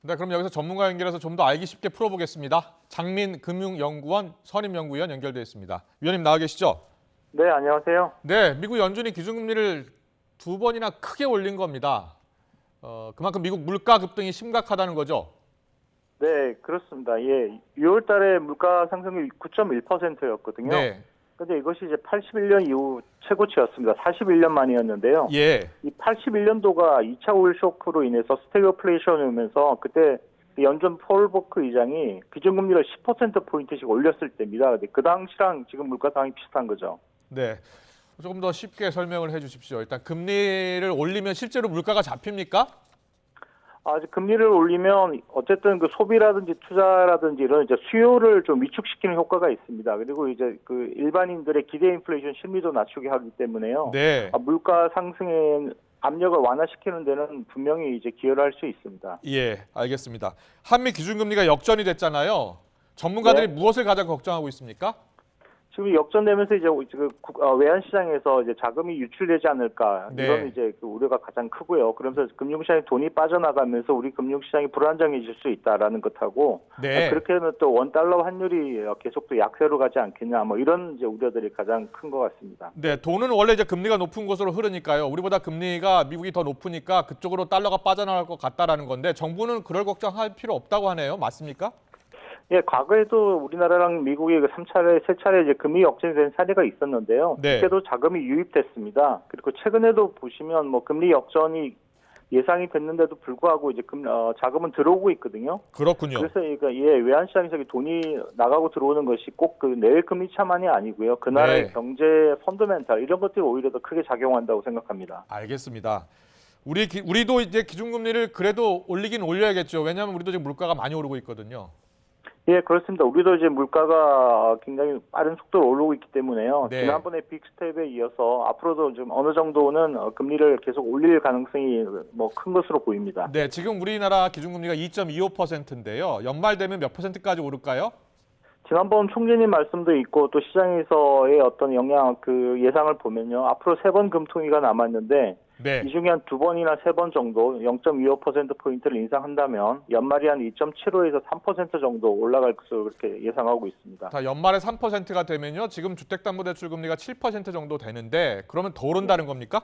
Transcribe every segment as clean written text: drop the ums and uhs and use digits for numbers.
네, 그럼 여기서 전문가 연결해서 좀 더 알기 쉽게 풀어보겠습니다. 장민 금융연구원 선임연구위원 연결되어 있습니다. 위원님 나와 계시죠? 네, 안녕하세요. 네, 미국 연준이 기준금리를 2번이나 크게 올린 겁니다. 그만큼 미국 물가 급등이 심각하다는 거죠? 네, 그렇습니다. 예, 6월 달에 물가 상승률 9.1%였거든요. 네, 근데 이것이 이제 81년 이후 최고치였습니다. 41년 만이었는데요. 예, 이 81년도가 2차 오일 쇼크로 인해서 스태그플레이션이 오면서 그때 연준 폴 보크 의장이 기준금리를 10%포인트씩 올렸을 때입니다. 근데 그 당시랑 지금 물가 상황이 비슷한 거죠. 네. 조금 더 쉽게 설명을 해주십시오. 일단 금리를 올리면 실제로 물가가 잡힙니까? 아직 금리를 올리면 어쨌든 그 소비라든지 투자라든지 이런 이제 수요를 좀 위축시키는 효과가 있습니다. 그리고 이제 그 일반인들의 기대 인플레이션 심리도 낮추게 하기 때문에요. 네, 물가 상승의 압력을 완화시키는 데는 분명히 이제 기여를 할 수 있습니다. 예, 알겠습니다. 한미 기준금리가 역전이 됐잖아요. 전문가들이 네. 무엇을 가장 걱정하고 있습니까? 지금 역전되면서 이제 외환 시장에서 이제 자금이 유출되지 않을까 네. 이런 이제 그 우려가 가장 크고요. 그러면서 금융시장에 돈이 빠져나가면서 우리 금융시장이 불안정해질 수 있다라는 것하고 네. 그렇게 하면 또 원 달러 환율이 계속 또 약세로 가지 않겠냐 뭐 이런 이제 우려들이 가장 큰 것 같습니다. 네, 돈은 원래 이제 금리가 높은 곳으로 흐르니까요. 우리보다 금리가 미국이 더 높으니까 그쪽으로 달러가 빠져나갈 것 같다라는 건데 정부는 그럴 걱정할 필요 없다고 하네요. 맞습니까? 예, 과거에도 우리나라랑 미국이 그 3차례, 3차례 이제 금리 역전된 사례가 있었는데요. 네. 그때도 자금이 유입됐습니다. 그리고 최근에도 보시면 뭐 금리 역전이 예상이 됐는데도 불구하고 이제 자금은 들어오고 있거든요. 그렇군요. 그래서 그러니까 외환 시장에서 돈이 나가고 들어오는 것이 꼭 그 내일 금리 차만이 아니고요. 그 나라의 네. 경제 펀더멘탈 이런 것들이 오히려 더 크게 작용한다고 생각합니다. 알겠습니다. 우리도 이제 기준금리를 그래도 올리긴 올려야겠죠. 왜냐하면 우리도 지금 물가가 많이 오르고 있거든요. 예, 그렇습니다. 우리도 이제 물가가 굉장히 빠른 속도로 오르고 있기 때문에요. 네. 지난번에 빅스텝에 이어서 앞으로도 좀 어느 정도는 금리를 계속 올릴 가능성이 뭐 큰 것으로 보입니다. 네, 지금 우리나라 기준금리가 2.25%인데요. 연말 되면 몇 %까지 오를까요? 지난번 총재님 말씀도 있고 또 시장에서의 어떤 영향 그 예상을 보면요. 앞으로 3번 금통위가 남았는데 네. 이 중에 한 2번이나 3번 정도 0.25%포인트를 인상한다면 연말이 한 2.75에서 3% 정도 올라갈 것으로 그렇게 예상하고 있습니다. 자, 연말에 3%가 되면요. 지금 주택담보대출 금리가 7% 정도 되는데 그러면 더 오른다는 겁니까?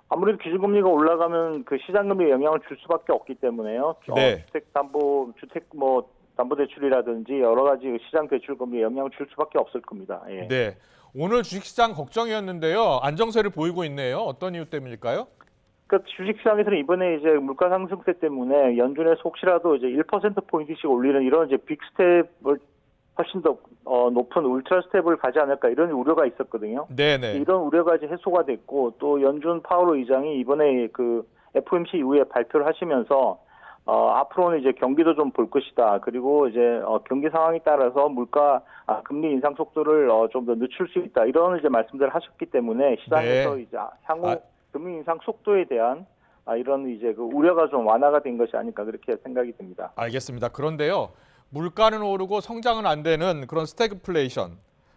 아무래도 기준금리가 올라가면 그 시장금리에 영향을 줄 수밖에 없기 때문에요. 네. 주택 담보대출이라든지 여러 가지 시장 대출금리에 영향을 줄 수밖에 없을 겁니다. 예. 네. 오늘 주식시장 걱정이었는데요. 안정세를 보이고 있네요. 어떤 이유 때문일까요? 그러니까 주식시장에서는 이번에 이제 물가 상승세 때문에 연준에서 혹시라도 이제 1%포인트씩 올리는 이런 이제 빅스텝을 훨씬 더 높은 울트라 스텝을 가지 않을까 이런 우려가 있었거든요. 네네. 이런 우려가 이제 해소가 됐고 또 연준 파월 의장이 이번에 그 FOMC 이후에 발표를 하시면서 앞으로는 이제 경기도 좀 볼 것이다. 그리고 이제 경기 상황에 따라서 금리 인상 속도를 좀 더 늦출 수 있다. 이런 이제 말씀들을 하셨기 때문에 시장에서 네. 이제 향후 금리 인상 속도에 대한 이런 이제 그 우려가 좀 완화가 된 것이 아닐까 그렇게 생각이 듭니다. 알겠습니다. 그런데요. 물가는 오르고 성장은 안 되는 그런 스태그플레이션,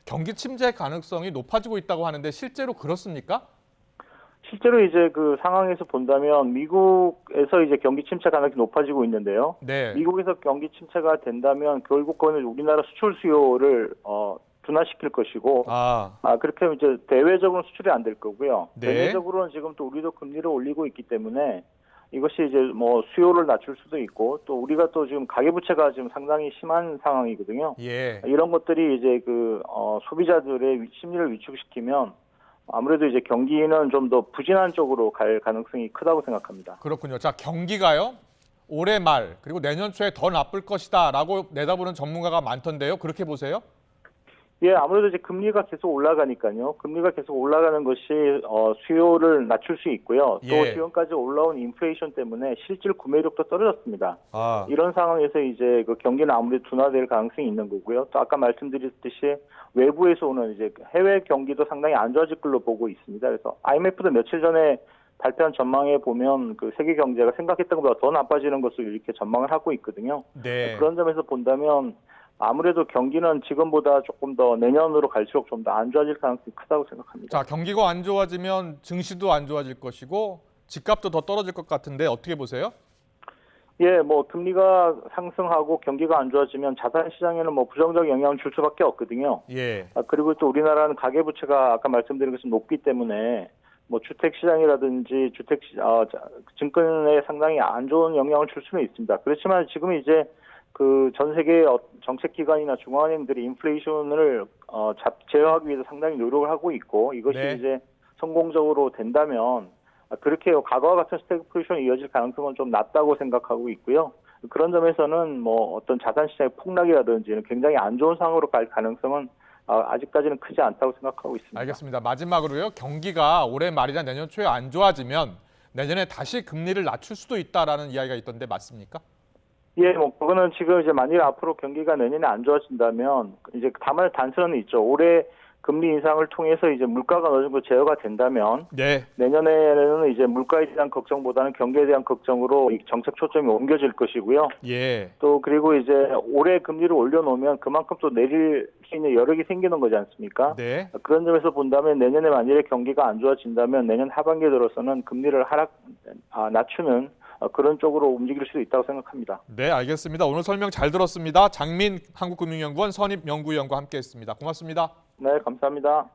경기 침체 가능성이 높아지고 있다고 하는데 실제로 그렇습니까? 실제로 이제 그 상황에서 본다면 미국에서 이제 경기 침체 가능성이 높아지고 있는데요. 네. 미국에서 경기 침체가 된다면 결국 그거는 우리나라 수출 수요를 둔화시킬 것이고 그렇게 하면 이제 대외적으로는 수출이 안 될 거고요. 네. 대내적으로는 지금 또 우리도 금리를 올리고 있기 때문에 이것이 이제 뭐 수요를 낮출 수도 있고 또 우리가 또 지금 가계부채가 지금 상당히 심한 상황이거든요. 예. 이런 것들이 이제 그 소비자들의 심리를 위축시키면 아무래도 이제 경기는 좀 더 부진한 쪽으로 갈 가능성이 크다고 생각합니다. 그렇군요. 자, 경기가요. 올해 말 그리고 내년 초에 더 나쁠 것이다라고 내다보는 전문가가 많던데요. 그렇게 보세요? 예, 아무래도 이제 금리가 계속 올라가니까요. 금리가 계속 올라가는 것이 수요를 낮출 수 있고요. 또 예. 지금까지 올라온 인플레이션 때문에 실질 구매력도 떨어졌습니다. 아. 이런 상황에서 이제 그 경기는 아무래도 둔화될 가능성이 있는 거고요. 또 아까 말씀드렸듯이 외부에서 오는 이제 해외 경기도 상당히 안 좋아질 걸로 보고 있습니다. 그래서 IMF도 며칠 전에 발표한 전망에 보면 그 세계 경제가 생각했던 것보다 더 나빠지는 것을 이렇게 전망을 하고 있거든요. 네. 그런 점에서 본다면 아무래도 경기는 지금보다 조금 더 내년으로 갈수록 좀 더 안 좋아질 가능성이 크다고 생각합니다. 자, 경기가 안 좋아지면 증시도 안 좋아질 것이고 집값도 더 떨어질 것 같은데 어떻게 보세요? 예, 뭐 금리가 상승하고 경기가 안 좋아지면 자산 시장에는 뭐 부정적 영향을 줄 수밖에 없거든요. 예. 그리고 또 우리나라는 가계 부채가 아까 말씀드린 것처럼 높기 때문에 뭐 주택 시장이라든지 증권에 상당히 안 좋은 영향을 줄 수는 있습니다. 그렇지만 지금 이제 그 전 세계 정책 기관이나 중앙은행들이 인플레이션을 제어하기 위해서 상당히 노력을 하고 있고 이것이 네. 이제 성공적으로 된다면 그렇게 과거와 같은 스태그플레이션이 이어질 가능성은 좀 낮다고 생각하고 있고요. 그런 점에서는 뭐 어떤 자산 시장의 폭락이라든지 굉장히 안 좋은 상황으로 갈 가능성은 아직까지는 크지 않다고 생각하고 있습니다. 알겠습니다. 마지막으로요. 경기가 올해 말이나 내년 초에 안 좋아지면 내년에 다시 금리를 낮출 수도 있다라는 이야기가 있던데 맞습니까? 예, 뭐 그거는 지금 이제 만일 앞으로 경기가 내년에 안 좋아진다면 이제 다만 단서는 있죠. 올해 금리 인상을 통해서 이제 물가가 어느 정도 제어가 된다면 네. 내년에는 이제 물가에 대한 걱정보다는 경기에 대한 걱정으로 이 정책 초점이 옮겨질 것이고요. 예. 또 그리고 이제 올해 금리를 올려놓으면 그만큼 또 내릴 수 있는 여력이 생기는 거지 않습니까? 네. 그런 점에서 본다면 내년에 만일에 경기가 안 좋아진다면 내년 하반기에 들어서는 금리를 낮추는 그런 쪽으로 움직일 수도 있다고 생각합니다. 네, 알겠습니다. 오늘 설명 잘 들었습니다. 장민 한국금융연구원 선임연구위원과 함께했습니다. 고맙습니다. 네, 감사합니다.